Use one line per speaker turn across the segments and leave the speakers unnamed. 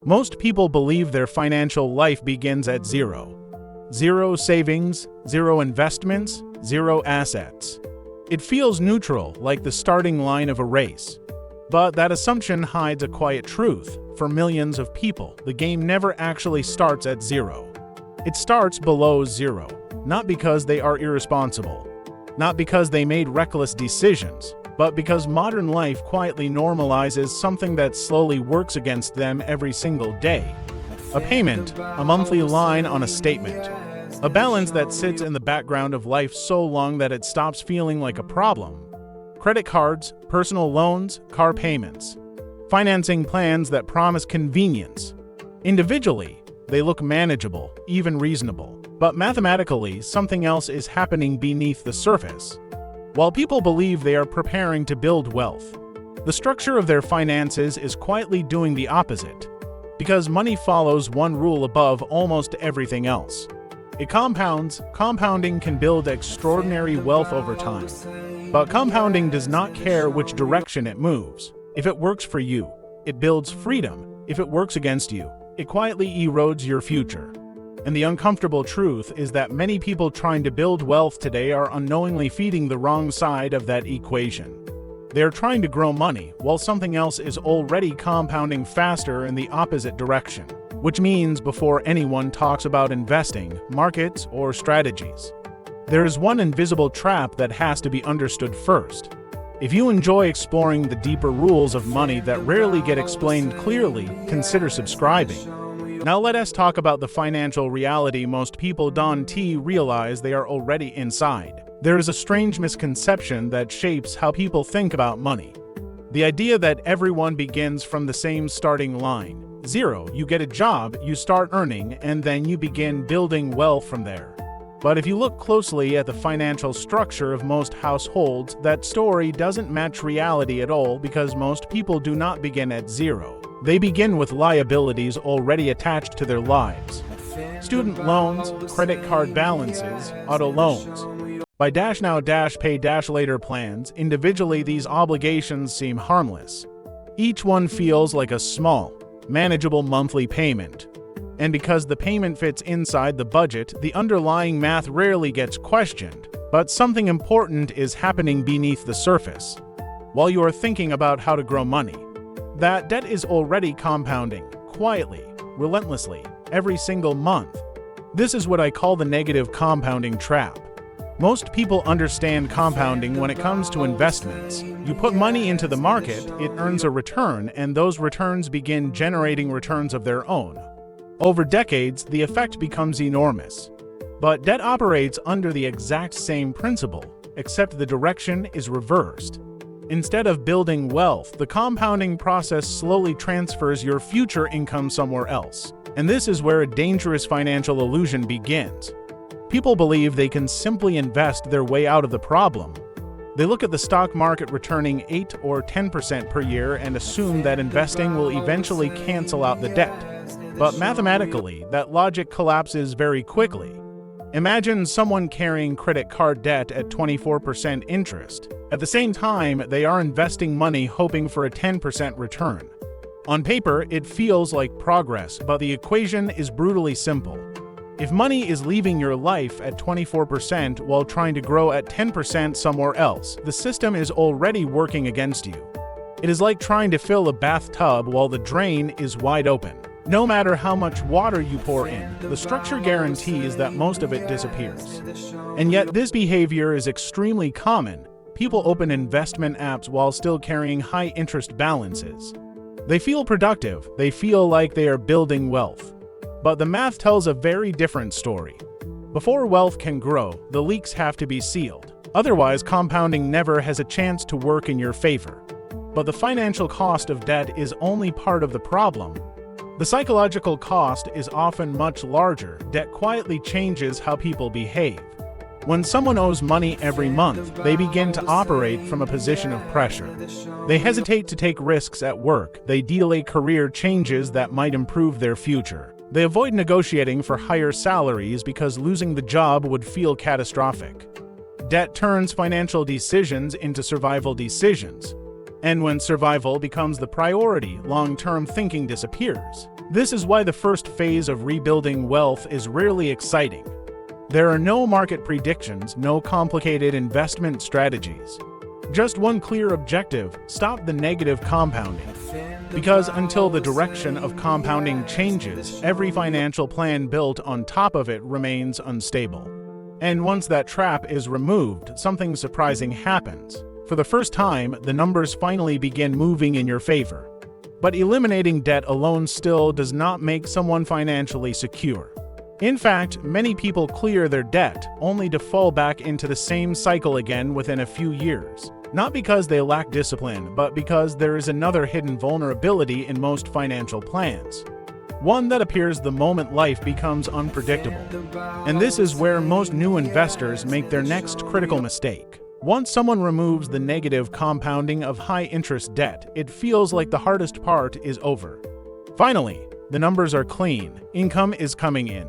Most people believe their financial life begins at zero. Zero savings, zero investments, zero assets. It feels neutral, like the starting line of a race. But that assumption hides a quiet truth. For millions of people, the game never actually starts at zero. It starts below zero, not because they are irresponsible, not because they made reckless decisions, but because modern life quietly normalizes something that slowly works against them every single day. A payment, a monthly line on a statement, a balance that sits in the background of life so long that it stops feeling like a problem. Credit cards, personal loans, car payments, financing plans that promise convenience. Individually, they look manageable, even reasonable. But mathematically, something else is happening beneath the surface. While people believe they are preparing to build wealth, the structure of their finances is quietly doing the opposite. Because money follows one rule above almost everything else. It compounds. Compounding can build extraordinary wealth over time. But compounding does not care which direction it moves. If it works for you, it builds freedom. If it works against you, it quietly erodes your future. And the uncomfortable truth is that many people trying to build wealth today are unknowingly feeding the wrong side of that equation. They are trying to grow money while something else is already compounding faster in the opposite direction. Which means before anyone talks about investing, markets, or strategies, there is one invisible trap that has to be understood first. If you enjoy exploring the deeper rules of money that rarely get explained clearly, consider subscribing. Now let us talk about the financial reality most people don't realize they are already inside. There is a strange misconception that shapes how people think about money. The idea that everyone begins from the same starting line. Zero, you get a job, you start earning, and then you begin building wealth from there. But if you look closely at the financial structure of most households, that story doesn't match reality at all because most people do not begin at zero. They begin with liabilities already attached to their lives. Student loans, credit card balances, auto loans. By dash now dash pay dash later plans, individually these obligations seem harmless. Each one feels like a small, manageable monthly payment. And because the payment fits inside the budget, the underlying math rarely gets questioned. But something important is happening beneath the surface. While you are thinking about how to grow money, that debt is already compounding, quietly, relentlessly, every single month. This is what I call the negative compounding trap. Most people understand compounding when it comes to investments. You put money into the market, it earns a return, and those returns begin generating returns of their own. Over decades, the effect becomes enormous. But debt operates under the exact same principle, except the direction is reversed. Instead of building wealth, the compounding process slowly transfers your future income somewhere else. And this is where a dangerous financial illusion begins. People believe they can simply invest their way out of the problem. They look at the stock market returning 8 or 10% per year and assume that investing will eventually cancel out the debt. But mathematically, that logic collapses very quickly. Imagine someone carrying credit card debt at 24% interest. At the same time, they are investing money hoping for a 10% return. On paper, it feels like progress, but the equation is brutally simple. If money is leaving your life at 24% while trying to grow at 10% somewhere else, the system is already working against you. It is like trying to fill a bathtub while the drain is wide open. No matter how much water you pour in, the structure guarantees that most of it disappears. And yet this behavior is extremely common. People open investment apps while still carrying high interest balances. They feel productive, they feel like they are building wealth. But the math tells a very different story. Before wealth can grow, the leaks have to be sealed. Otherwise, compounding never has a chance to work in your favor. But the financial cost of debt is only part of the problem. The psychological cost is often much larger. Debt quietly changes how people behave. When someone owes money every month, they begin to operate from a position of pressure. They hesitate to take risks at work. They delay career changes that might improve their future. They avoid negotiating for higher salaries because losing the job would feel catastrophic. Debt turns financial decisions into survival decisions. And when survival becomes the priority, long-term thinking disappears. This is why the first phase of rebuilding wealth is rarely exciting. There are no market predictions, no complicated investment strategies. Just one clear objective: stop the negative compounding. Because until the direction of compounding changes, every financial plan built on top of it remains unstable. And once that trap is removed, something surprising happens. For the first time, the numbers finally begin moving in your favor. But eliminating debt alone still does not make someone financially secure. In fact, many people clear their debt only to fall back into the same cycle again within a few years. Not because they lack discipline, but because there is another hidden vulnerability in most financial plans. One that appears the moment life becomes unpredictable. And this is where most new investors make their next critical mistake. Once someone removes the negative compounding of high-interest debt, it feels like the hardest part is over. Finally, the numbers are clean, income is coming in.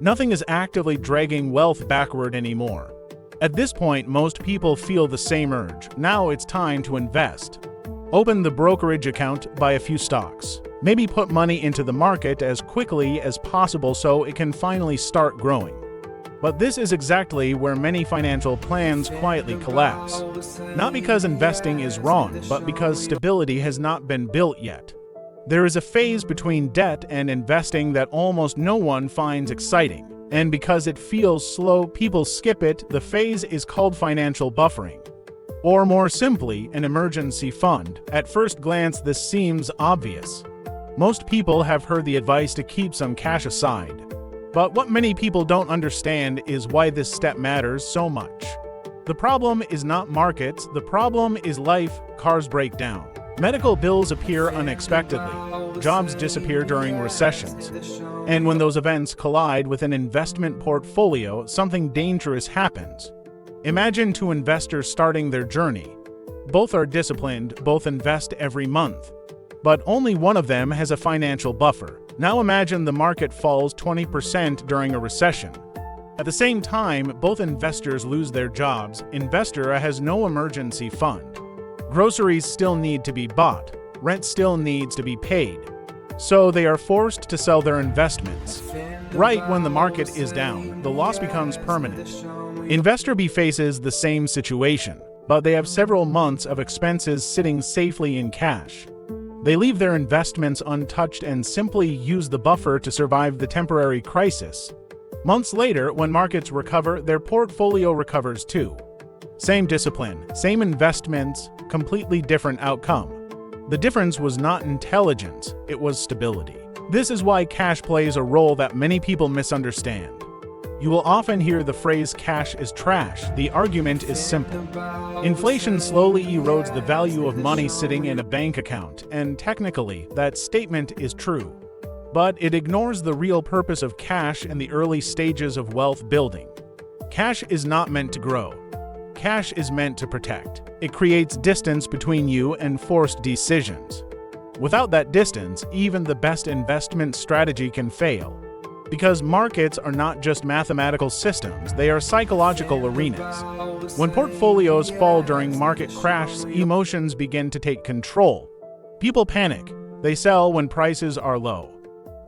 Nothing is actively dragging wealth backward anymore. At this point, most people feel the same urge. Now it's time to invest. Open the brokerage account, buy a few stocks. Maybe put money into the market as quickly as possible so it can finally start growing. But this is exactly where many financial plans quietly collapse. Not because investing is wrong, but because stability has not been built yet. There is a phase between debt and investing that almost no one finds exciting. And because it feels slow, people skip it. The phase is called financial buffering. Or more simply, an emergency fund. At first glance, this seems obvious. Most people have heard the advice to keep some cash aside. But what many people don't understand is why this step matters so much. The problem is not markets, the problem is life. Cars break down. Medical bills appear unexpectedly. Jobs disappear during recessions. And when those events collide with an investment portfolio, something dangerous happens. Imagine two investors starting their journey. Both are disciplined, both invest every month. But only one of them has a financial buffer. Now imagine the market falls 20% during a recession. At the same time, both investors lose their jobs. Investor has no emergency fund. Groceries still need to be bought. Rent still needs to be paid. So they are forced to sell their investments. Right when the market is down, the loss becomes permanent. Investor B faces the same situation, but they have several months of expenses sitting safely in cash. They leave their investments untouched and simply use the buffer to survive the temporary crisis. Months later, when markets recover, their portfolio recovers too. Same discipline, same investments, completely different outcome. The difference was not intelligence, it was stability. This is why cash plays a role that many people misunderstand. You will often hear the phrase cash is trash. The argument is simple. Inflation slowly erodes the value of money sitting in a bank account, and technically, that statement is true. But it ignores the real purpose of cash in the early stages of wealth building. Cash is not meant to grow. Cash is meant to protect. It creates distance between you and forced decisions. Without that distance, even the best investment strategy can fail. Because markets are not just mathematical systems, they are psychological arenas. When portfolios fall during market crashes, emotions begin to take control. People panic. They sell when prices are low.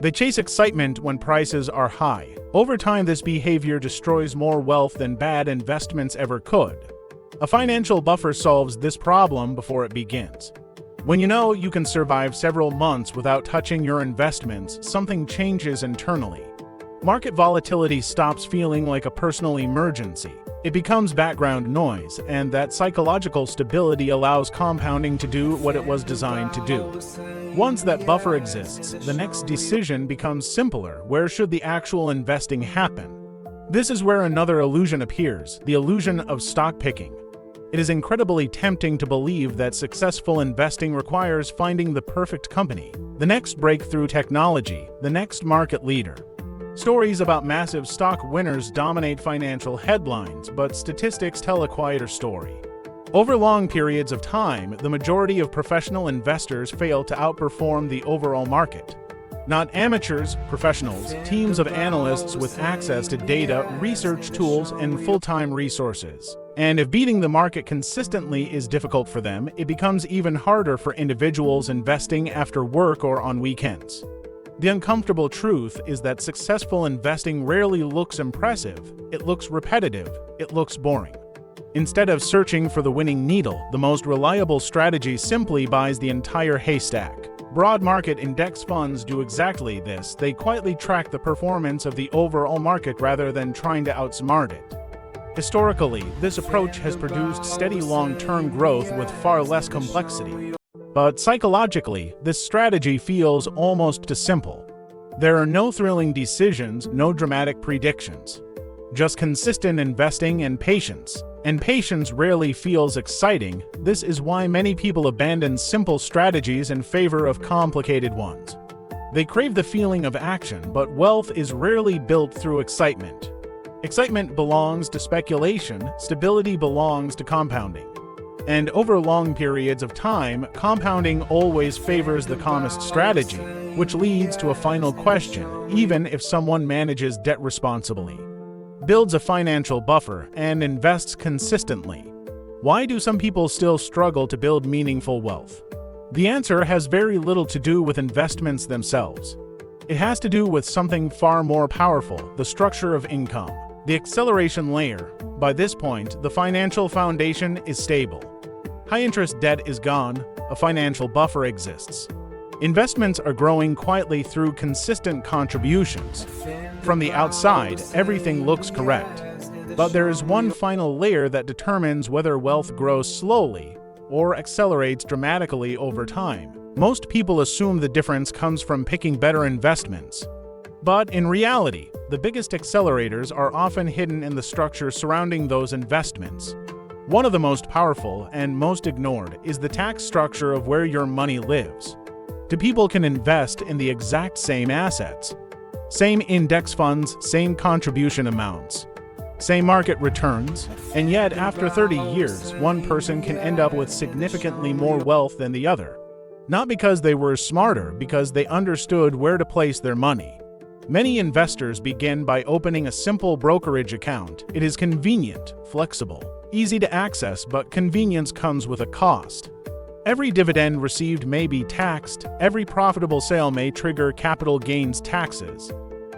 They chase excitement when prices are high. Over time, this behavior destroys more wealth than bad investments ever could. A financial buffer solves this problem before it begins. When you know you can survive several months without touching your investments, something changes internally. Market volatility stops feeling like a personal emergency. It becomes background noise, and that psychological stability allows compounding to do what it was designed to do. Once that buffer exists, the next decision becomes simpler. Where should the actual investing happen? This is where another illusion appears, the illusion of stock picking. It is incredibly tempting to believe that successful investing requires finding the perfect company, the next breakthrough technology, the next market leader. Stories about massive stock winners dominate financial headlines, but statistics tell a quieter story. Over long periods of time, the majority of professional investors fail to outperform the overall market. Not amateurs, professionals, teams of analysts with access to data, research tools, and full-time resources. And if beating the market consistently is difficult for them, it becomes even harder for individuals investing after work or on weekends. The uncomfortable truth is that successful investing rarely looks impressive, it looks repetitive, it looks boring. Instead of searching for the winning needle, the most reliable strategy simply buys the entire haystack. Broad market index funds do exactly this. They quietly track the performance of the overall market rather than trying to outsmart it. Historically, this approach has produced steady long-term growth with far less complexity. But psychologically, this strategy feels almost too simple. There are no thrilling decisions, no dramatic predictions. Just consistent investing and patience. And patience rarely feels exciting. This is why many people abandon simple strategies in favor of complicated ones. They crave the feeling of action, but wealth is rarely built through excitement. Excitement belongs to speculation, stability belongs to compounding. And over long periods of time, compounding always favors the calmest strategy, which leads to a final question: even if someone manages debt responsibly, builds a financial buffer, and invests consistently, why do some people still struggle to build meaningful wealth? The answer has very little to do with investments themselves. It has to do with something far more powerful: the structure of income, the acceleration layer. By this point, the financial foundation is stable. High-interest debt is gone, a financial buffer exists. Investments are growing quietly through consistent contributions. From the outside, everything looks correct. But there is one final layer that determines whether wealth grows slowly or accelerates dramatically over time. Most people assume the difference comes from picking better investments. But in reality, the biggest accelerators are often hidden in the structure surrounding those investments. One of the most powerful and most ignored is the tax structure of where your money lives. Two people can invest in the exact same assets, same index funds, same contribution amounts, same market returns, and yet after 30 years, one person can end up with significantly more wealth than the other. Not because they were smarter, because they understood where to place their money. Many investors begin by opening a simple brokerage account. It is convenient, flexible, easy to access, but convenience comes with a cost. Every dividend received may be taxed, every profitable sale may trigger capital gains taxes.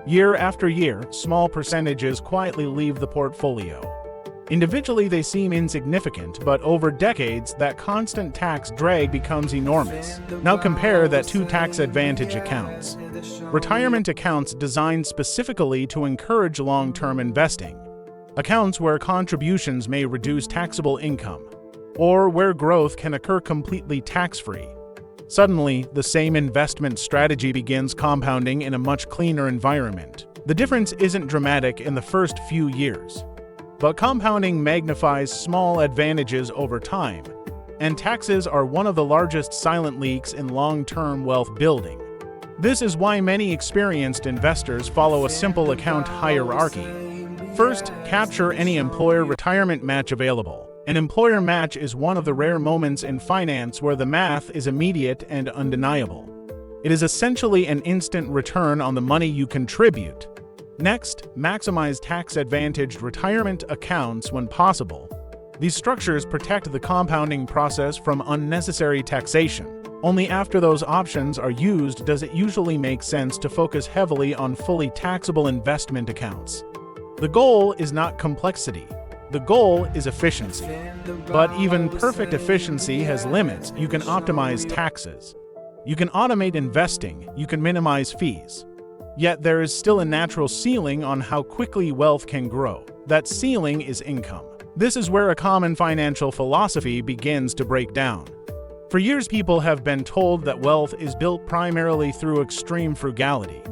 Year after year, small percentages quietly leave the portfolio. Individually, they seem insignificant, but over decades, that constant tax drag becomes enormous. Now compare that to tax advantage accounts. Retirement accounts designed specifically to encourage long-term investing. Accounts where contributions may reduce taxable income, or where growth can occur completely tax-free. Suddenly, the same investment strategy begins compounding in a much cleaner environment. The difference isn't dramatic in the first few years, but compounding magnifies small advantages over time, and taxes are one of the largest silent leaks in long-term wealth building. This is why many experienced investors follow a simple account hierarchy. First, capture any employer retirement match available. An employer match is one of the rare moments in finance where the math is immediate and undeniable. It is essentially an instant return on the money you contribute. Next, maximize tax-advantaged retirement accounts when possible. These structures protect the compounding process from unnecessary taxation. Only after those options are used does it usually make sense to focus heavily on fully taxable investment accounts. The goal is not complexity. The goal is efficiency. But even perfect efficiency has limits. You can optimize taxes. You can automate investing. You can minimize fees. Yet there is still a natural ceiling on how quickly wealth can grow. That ceiling is income. This is where a common financial philosophy begins to break down. For years, people have been told that wealth is built primarily through extreme frugality.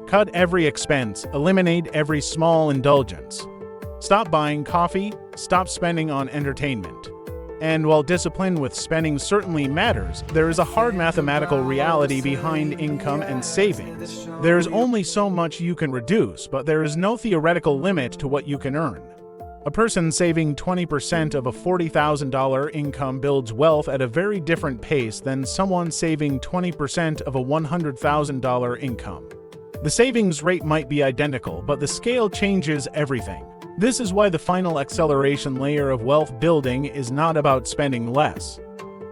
Cut every expense, eliminate every small indulgence. Stop buying coffee, stop spending on entertainment. And while discipline with spending certainly matters, there is a hard mathematical reality behind income and savings. There is only so much you can reduce, but there is no theoretical limit to what you can earn. A person saving 20% of a $40,000 income builds wealth at a very different pace than someone saving 20% of a $100,000 income. The savings rate might be identical, but the scale changes everything. This is why the final acceleration layer of wealth building is not about spending less.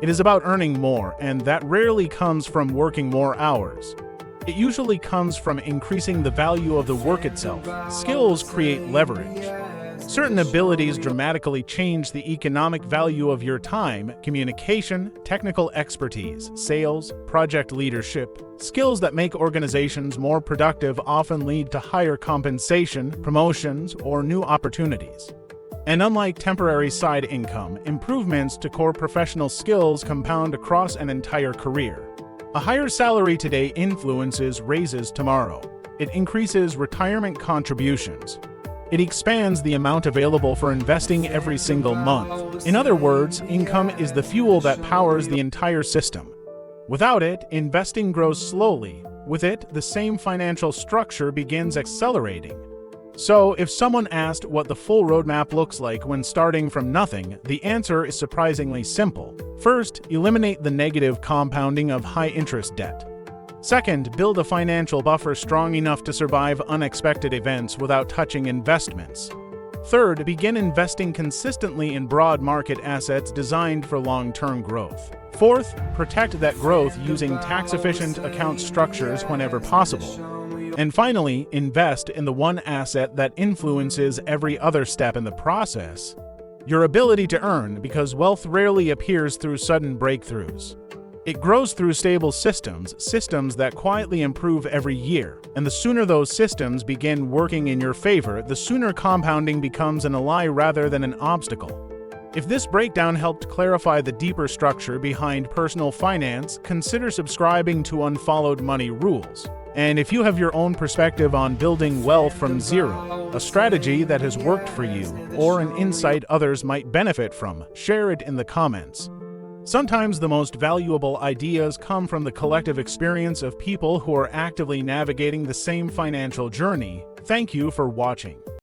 It is about earning more, and that rarely comes from working more hours. It usually comes from increasing the value of the work itself. Skills create leverage. Certain abilities dramatically change the economic value of your time: communication, technical expertise, sales, project leadership. Skills that make organizations more productive often lead to higher compensation, promotions, or new opportunities. And unlike temporary side income, improvements to core professional skills compound across an entire career. A higher salary today influences raises tomorrow. It increases retirement contributions. It expands the amount available for investing every single month. In other words, income is the fuel that powers the entire system. Without it, investing grows slowly. With it, the same financial structure begins accelerating. So, if someone asked what the full roadmap looks like when starting from nothing, the answer is surprisingly simple. First, eliminate the negative compounding of high-interest debt. Second, build a financial buffer strong enough to survive unexpected events without touching investments. Third, begin investing consistently in broad market assets designed for long-term growth. Fourth, protect that growth using tax-efficient account structures whenever possible. And finally, invest in the one asset that influences every other step in the process: your ability to earn, because wealth rarely appears through sudden breakthroughs. It grows through stable systems that quietly improve every year. And the sooner those systems begin working in your favor, the sooner compounding becomes an ally rather than an obstacle. If this breakdown helped clarify the deeper structure behind personal finance, consider subscribing to Unfollowed Money Rules. And if you have your own perspective on building wealth from zero, a strategy that has worked for you, or an insight others might benefit from, share it in the comments. Sometimes the most valuable ideas come from the collective experience of people who are actively navigating the same financial journey. Thank you for watching.